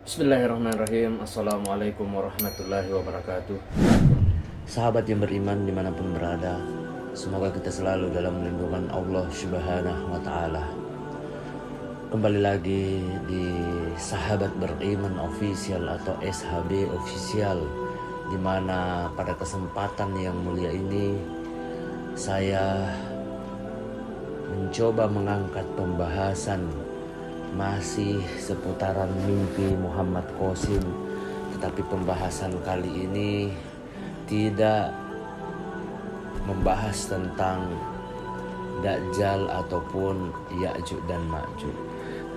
Bismillahirrahmanirrahim. Assalamualaikum warahmatullahi wabarakatuh. Sahabat yang beriman dimanapun berada, semoga kita selalu dalam lindungan Allah Subhanahu wa Ta'ala. Kembali lagi di Sahabat Beriman Official atau SHB Official, dimana pada kesempatan yang mulia ini saya mencoba mengangkat pembahasan masih seputaran mimpi Muhammad Qasim, tetapi pembahasan kali ini tidak membahas tentang Dajjal ataupun Ya'juj dan Ma'juj,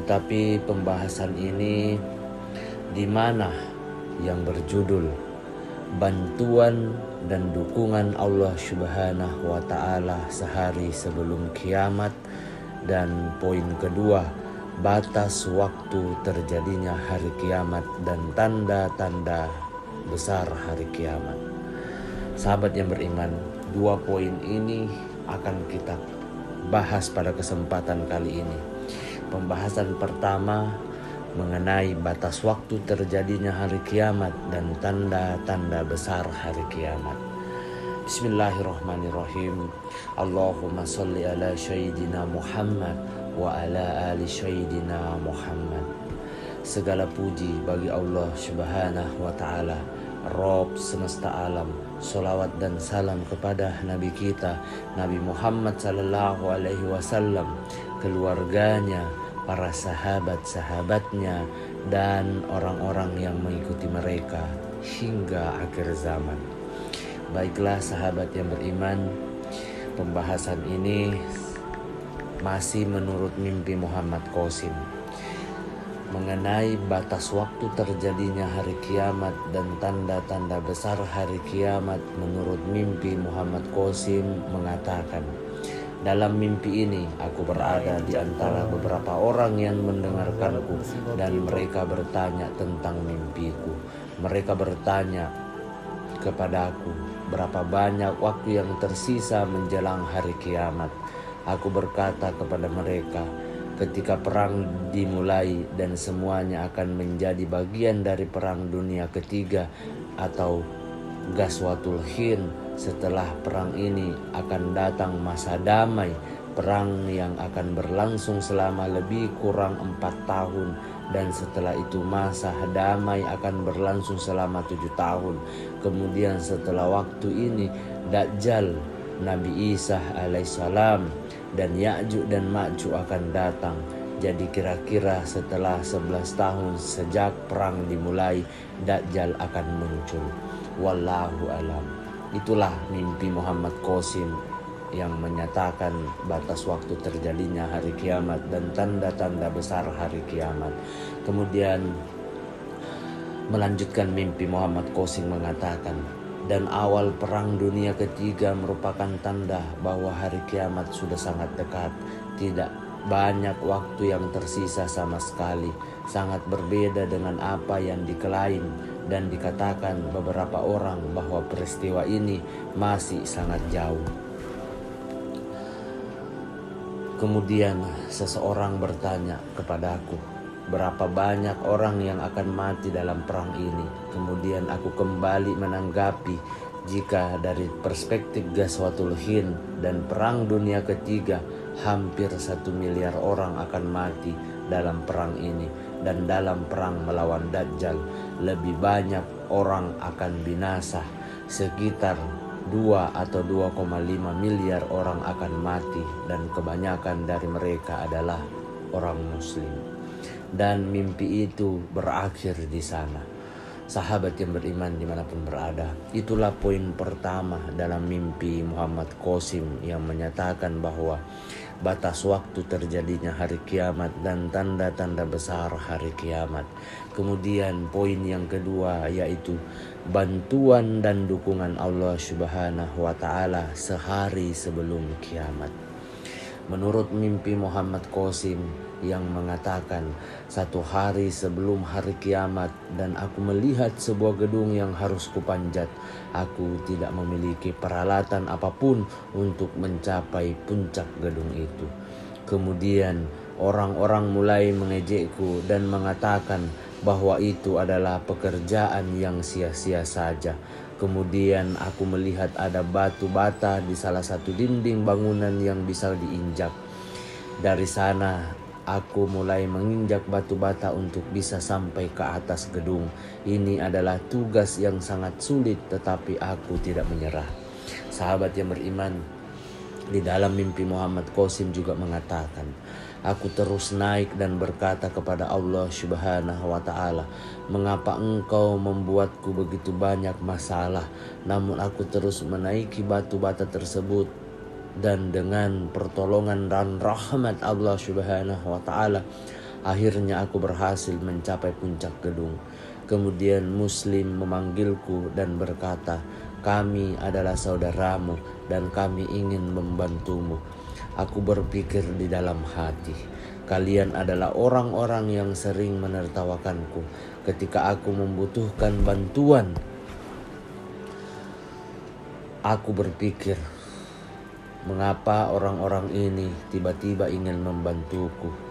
tetapi pembahasan ini di mana yang berjudul bantuan dan dukungan Allah Subhanahu wa Ta'ala sehari sebelum kiamat, dan poin kedua, batas waktu terjadinya hari kiamat dan tanda-tanda besar hari kiamat. Sahabat yang beriman, dua poin ini akan kita bahas pada kesempatan kali ini. Pembahasan pertama mengenai batas waktu terjadinya hari kiamat dan tanda-tanda besar hari kiamat. Bismillahirrahmanirrahim. Allahumma salli ala Sayyidina Muhammad wa ala ali Sayyidina Muhammad. Segala puji bagi Allah Subhanahu wa Ta'ala, Rabb semesta alam. Salawat dan salam kepada Nabi kita Nabi Muhammad sallallahu alaihi wasallam, keluarganya, para sahabat-sahabatnya, dan orang-orang yang mengikuti mereka hingga akhir zaman. Baiklah sahabat yang beriman, pembahasan ini masih menurut mimpi Muhammad Qasim mengenai batas waktu terjadinya hari kiamat dan tanda-tanda besar hari kiamat. Menurut mimpi Muhammad Qasim mengatakan, dalam mimpi ini aku berada di antara beberapa orang yang mendengarkanku dan mereka bertanya tentang mimpiku. Mereka bertanya kepadaku, berapa banyak waktu yang tersisa menjelang hari kiamat. Aku berkata kepada mereka, ketika perang dimulai dan semuanya akan menjadi bagian dari perang dunia ketiga atau Ghazwatul Hind. Setelah perang ini akan datang masa damai, perang yang akan berlangsung selama lebih kurang 4 tahun, dan setelah itu masa damai akan berlangsung selama 7 tahun. Kemudian setelah waktu ini Dajjal, Nabi Isa alaihissalam, dan Ya'juj dan Ma'juj akan datang. Jadi kira-kira setelah 11 tahun sejak perang dimulai, Dajjal akan muncul. Wallahu alam. Itulah mimpi Muhammad Qasim yang menyatakan batas waktu terjadinya hari kiamat dan tanda-tanda besar hari kiamat. Kemudian melanjutkan mimpi Muhammad Qasim mengatakan, dan awal perang dunia ketiga merupakan tanda bahwa hari kiamat sudah sangat dekat. Tidak banyak waktu yang tersisa sama sekali. Sangat berbeda dengan apa yang diklaim dan dikatakan beberapa orang bahwa peristiwa ini masih sangat jauh. Kemudian seseorang bertanya kepadaku, berapa banyak orang yang akan mati dalam perang ini? Kemudian aku kembali menanggapi, jika dari perspektif Ghazwatul Hind dan perang dunia ketiga, hampir 1 miliar orang akan mati dalam perang ini. Dan dalam perang melawan Dajjal, lebih banyak orang akan binasa. Sekitar 2 atau 2,5 miliar orang akan mati, dan kebanyakan dari mereka adalah orang muslim. Dan mimpi itu berakhir di sana. Sahabat yang beriman dimanapun berada, itulah poin pertama dalam mimpi Muhammad Qasim yang menyatakan bahwa batas waktu terjadinya hari kiamat dan tanda-tanda besar hari kiamat. Kemudian poin yang kedua yaitu bantuan dan dukungan Allah Subhanahu wa Ta'ala sehari sebelum kiamat. Menurut mimpi Muhammad Qasim yang mengatakan, 1 hari sebelum hari kiamat dan aku melihat sebuah gedung yang harus kupanjat. Aku tidak memiliki peralatan apapun untuk mencapai puncak gedung itu. Kemudian orang-orang mulai mengejekku dan mengatakan, bahwa itu adalah pekerjaan yang sia-sia saja. Kemudian aku melihat ada batu bata di salah satu dinding bangunan yang bisa diinjak. Dari sana aku mulai menginjak batu bata untuk bisa sampai ke atas gedung. Ini adalah tugas yang sangat sulit, tetapi aku tidak menyerah. Sahabat yang beriman, di dalam mimpi Muhammad Qasim juga mengatakan, aku terus naik dan berkata kepada Allah Subhanahu wa ta'ala, mengapa engkau membuatku begitu banyak masalah? Namun aku terus menaiki batu bata tersebut, dan dengan pertolongan dan rahmat Allah Subhanahu wa ta'ala, akhirnya aku berhasil mencapai puncak gedung. Kemudian Muslim memanggilku dan berkata, kami adalah saudaramu dan kami ingin membantumu. Aku berpikir di dalam hati, kalian adalah orang-orang yang sering menertawakanku ketika aku membutuhkan bantuan. Aku berpikir, mengapa orang-orang ini tiba-tiba ingin membantuku?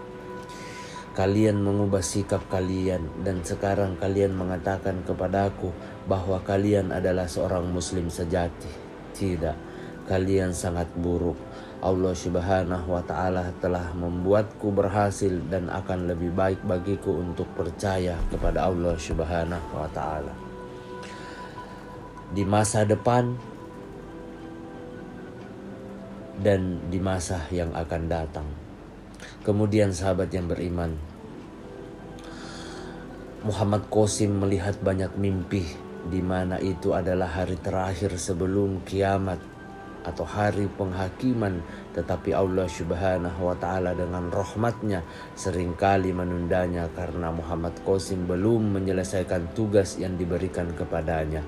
Kalian mengubah sikap kalian dan sekarang kalian mengatakan kepadaku bahwa kalian adalah seorang muslim sejati. Tidak, kalian sangat buruk. Allah Subhanahu wa ta'ala telah membuatku berhasil dan akan lebih baik bagiku untuk percaya kepada Allah Subhanahu wa ta'ala. Di masa depan dan di masa yang akan datang. Kemudian sahabat yang beriman, Muhammad Qasim melihat banyak mimpi di mana itu adalah hari terakhir sebelum kiamat atau hari penghakiman, tetapi Allah Subhanahu wa ta'ala dengan rahmatnya seringkali menundanya karena Muhammad Qasim belum menyelesaikan tugas yang diberikan kepadanya.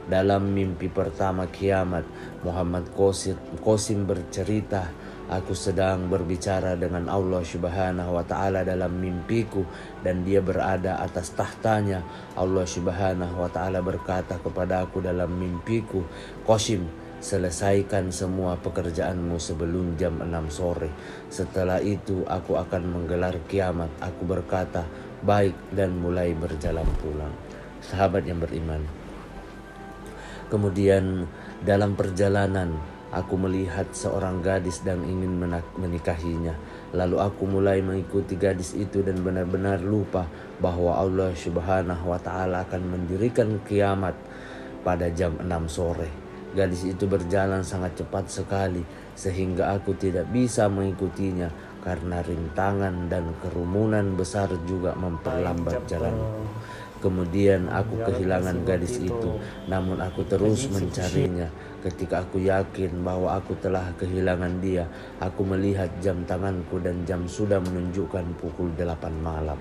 Dalam mimpi pertama kiamat, Muhammad Qasim bercerita, aku sedang berbicara dengan Allah Subhanahu wa ta'ala dalam mimpiku dan dia berada atas tahtanya. Allah Subhanahu wa ta'ala berkata kepada aku dalam mimpiku, Qasim, selesaikan semua pekerjaanmu sebelum jam 6 sore. Setelah itu aku akan menggelar kiamat. Aku berkata, baik, dan mulai berjalan pulang. Sahabat yang beriman, kemudian dalam perjalanan aku melihat seorang gadis dan ingin menikahinya. Lalu aku mulai mengikuti gadis itu dan benar-benar lupa bahwa Allah Subhanahu wa ta'ala akan mendirikan kiamat pada jam 6 sore. Gadis itu berjalan sangat cepat sekali sehingga aku tidak bisa mengikutinya karena rintangan dan kerumunan besar juga memperlambat jalanku. Kemudian aku kehilangan gadis itu, namun aku terus mencarinya. Ketika aku yakin bahwa aku telah kehilangan dia, aku melihat jam tanganku dan jam sudah menunjukkan pukul 8 malam.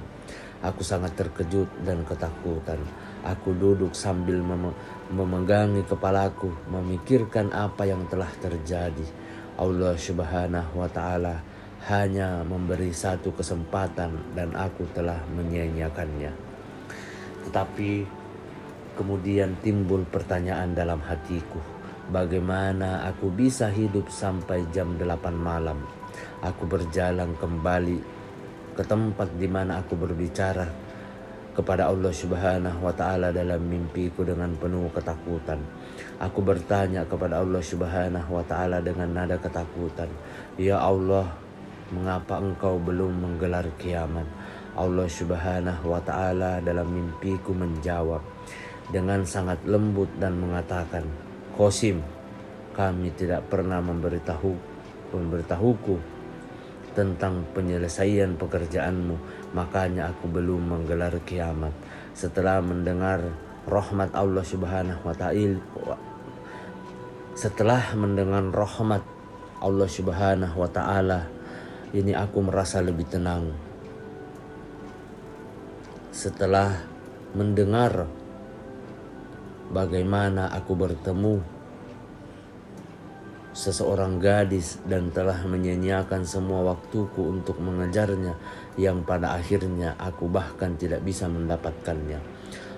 Aku sangat terkejut dan ketakutan. Aku duduk sambil memegangi kepalaku, memikirkan apa yang telah terjadi. Allah Subhanahu wa ta'ala hanya memberi satu kesempatan dan aku telah menyia-nyiakannya. Tetapi kemudian timbul pertanyaan dalam hatiku, bagaimana aku bisa hidup sampai jam 8 malam? Aku berjalan kembali ke tempat di mana aku berbicara kepada Allah Subhanahu wa ta'ala dalam mimpiku dengan penuh ketakutan. Aku bertanya kepada Allah Subhanahu wa ta'ala dengan nada ketakutan, ya Allah, mengapa engkau belum menggelar kiamat? Allah Subhanahu wa ta'ala dalam mimpiku menjawab dengan sangat lembut dan mengatakan, Qasim, kami tidak pernah memberitahuku tentang penyelesaian pekerjaanmu, makanya aku belum menggelar kiamat. Setelah mendengar rahmat Allah Subhanahu wa ta'ala, ini aku merasa lebih tenang. Setelah mendengar bagaimana aku bertemu seseorang gadis dan telah menyia-nyiakan semua waktuku untuk mengejarnya, yang pada akhirnya aku bahkan tidak bisa mendapatkannya.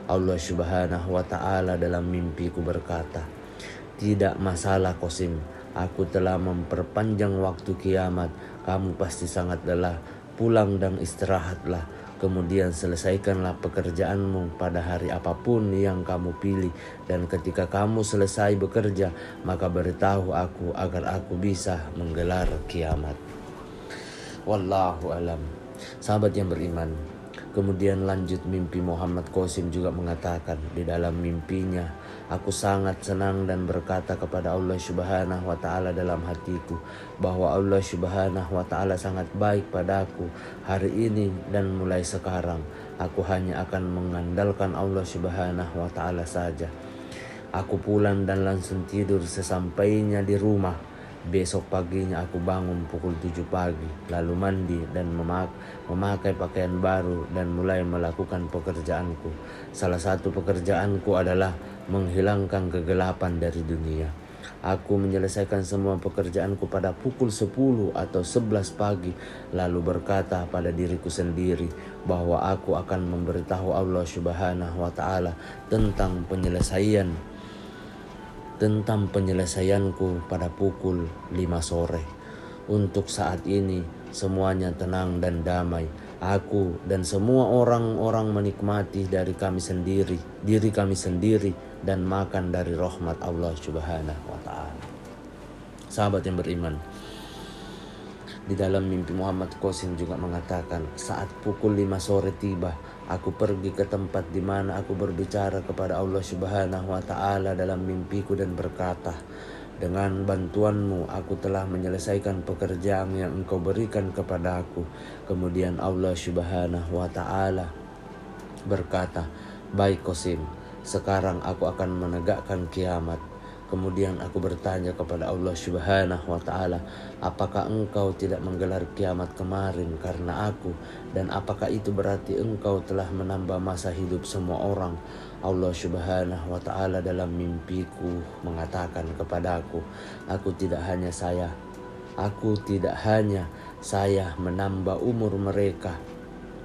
Allah Subhanahu wa ta'ala dalam mimpiku berkata, tidak masalah Qasim, aku telah memperpanjang waktu kiamat. Kamu pasti sangat lelah, pulang dan istirahatlah. Kemudian selesaikanlah pekerjaanmu pada hari apapun yang kamu pilih. Dan ketika kamu selesai bekerja, maka beritahu aku agar aku bisa menggelar kiamat. Wallahu alam. Sahabat yang beriman, kemudian lanjut mimpi Muhammad Qasim juga mengatakan di dalam mimpinya, aku sangat senang dan berkata kepada Allah Subhanahu wa Ta'ala dalam hatiku bahwa Allah Subhanahu wa Ta'ala sangat baik padaku hari ini, dan mulai sekarang aku hanya akan mengandalkan Allah Subhanahu wa Ta'ala saja. Aku pulang dan langsung tidur. Sesampainya di rumah, besok paginya aku bangun pukul 7 pagi, lalu mandi dan memakai pakaian baru dan mulai melakukan pekerjaanku. Salah satu pekerjaanku adalah menghilangkan kegelapan dari dunia. Aku menyelesaikan semua pekerjaanku pada pukul 10 atau 11 pagi, lalu berkata pada diriku sendiri bahwa aku akan memberitahu Allah Subhanahu wa Ta'ala tentang penyelesaianku pada pukul 5 sore. Untuk saat ini semuanya tenang dan damai. Aku dan semua orang-orang menikmati diri kami sendiri dan makan dari rahmat Allah Subhanahu wa Ta'ala. Sahabat yang beriman, di dalam mimpi Muhammad Qasim juga mengatakan, saat pukul 5 sore tiba, aku pergi ke tempat di mana aku berbicara kepada Allah Subhanahu wa Ta'ala dalam mimpiku dan berkata, dengan bantuanmu aku telah menyelesaikan pekerjaan yang engkau berikan kepada aku. Kemudian Allah Subhanahu wa Ta'ala berkata, baik Qasim, sekarang aku akan menegakkan kiamat. Kemudian aku bertanya kepada Allah Subhanahu wa Ta'ala, apakah engkau tidak menggelar kiamat kemarin karena aku? Dan apakah itu berarti engkau telah menambah masa hidup semua orang? Allah Subhanahu wa Ta'ala dalam mimpiku mengatakan kepadaku, aku tidak hanya saya menambah umur mereka,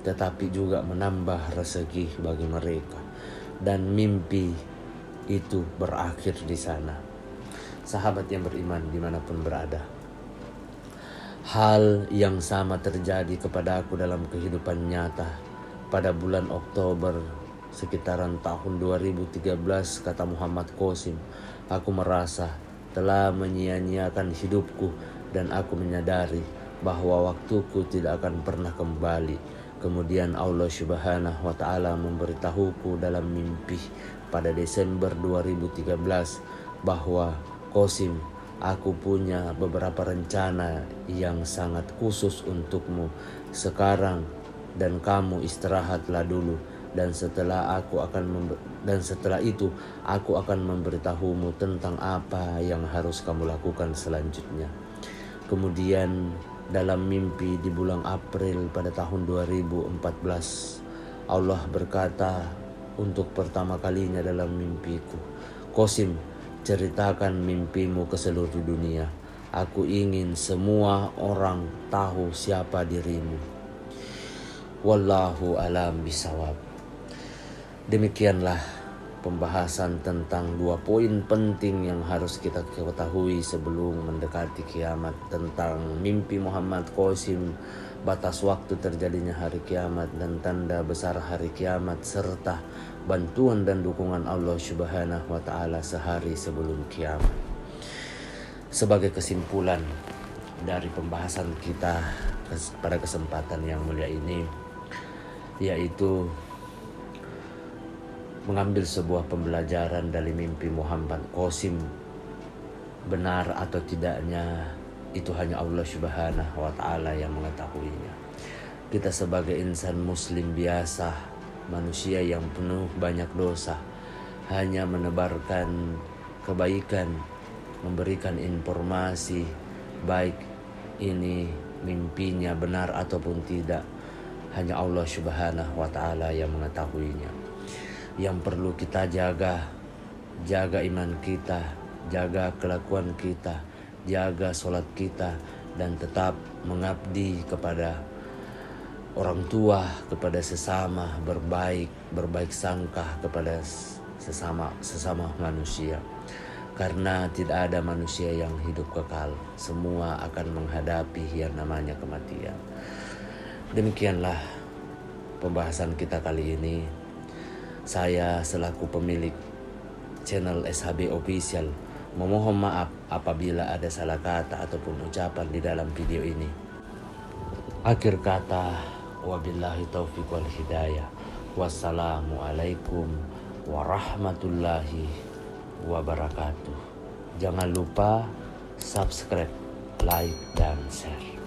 tetapi juga menambah rezeki bagi mereka. Dan mimpi itu berakhir di sana. Sahabat yang beriman dimanapun berada, hal yang sama terjadi kepada aku dalam kehidupan nyata. Pada bulan Oktober sekitaran tahun 2013, kata Muhammad Qasim, aku merasa telah menyia-nyiakan hidupku dan aku menyadari bahwa waktuku tidak akan pernah kembali. Kemudian Allah Subhanahu wa Ta'ala memberitahuku dalam mimpi pada Desember 2013 bahwa, Qasim, aku punya beberapa rencana yang sangat khusus untukmu sekarang, dan kamu istirahatlah dulu, dan setelah itu aku akan memberitahumu tentang apa yang harus kamu lakukan selanjutnya. Kemudian dalam mimpi di bulan April pada tahun 2014, Allah berkata untuk pertama kalinya dalam mimpiku, Qasim, ceritakan mimpimu ke seluruh dunia. Aku ingin semua orang tahu siapa dirimu. Wallahu alam bisawab. Demikianlah pembahasan tentang 2 poin penting yang harus kita ketahui sebelum mendekati kiamat, tentang mimpi Muhammad Qasim, batas waktu terjadinya hari kiamat dan tanda besar hari kiamat, serta bantuan dan dukungan Allah Subhanahu wa Ta'ala sehari sebelum kiamat. Sebagai kesimpulan dari pembahasan kita pada kesempatan yang mulia ini, yaitu mengambil sebuah pembelajaran dari mimpi Muhammad Qasim. Benar atau tidaknya itu hanya Allah Subhanahu wa Ta'ala yang mengetahuinya. Kita sebagai insan muslim biasa, manusia yang penuh banyak dosa, hanya menebarkan kebaikan, memberikan informasi, baik ini mimpinya benar ataupun tidak, hanya Allah Subhanahu wa Ta'ala yang mengetahuinya. Yang perlu kita jaga iman kita, jaga kelakuan kita, jaga sholat kita, dan tetap mengabdi kepada orang tua, kepada sesama, berbaik sangka kepada sesama manusia. Karena tidak ada manusia yang hidup kekal, semua akan menghadapi yang namanya kematian. Demikianlah pembahasan kita kali ini. Saya selaku pemilik channel SHB Official memohon maaf apabila ada salah kata ataupun ucapan di dalam video ini. Akhir kata, wabillahi taufiq wal hidayah. Wassalamualaikum warahmatullahi wabarakatuh. Jangan lupa subscribe, like, dan share.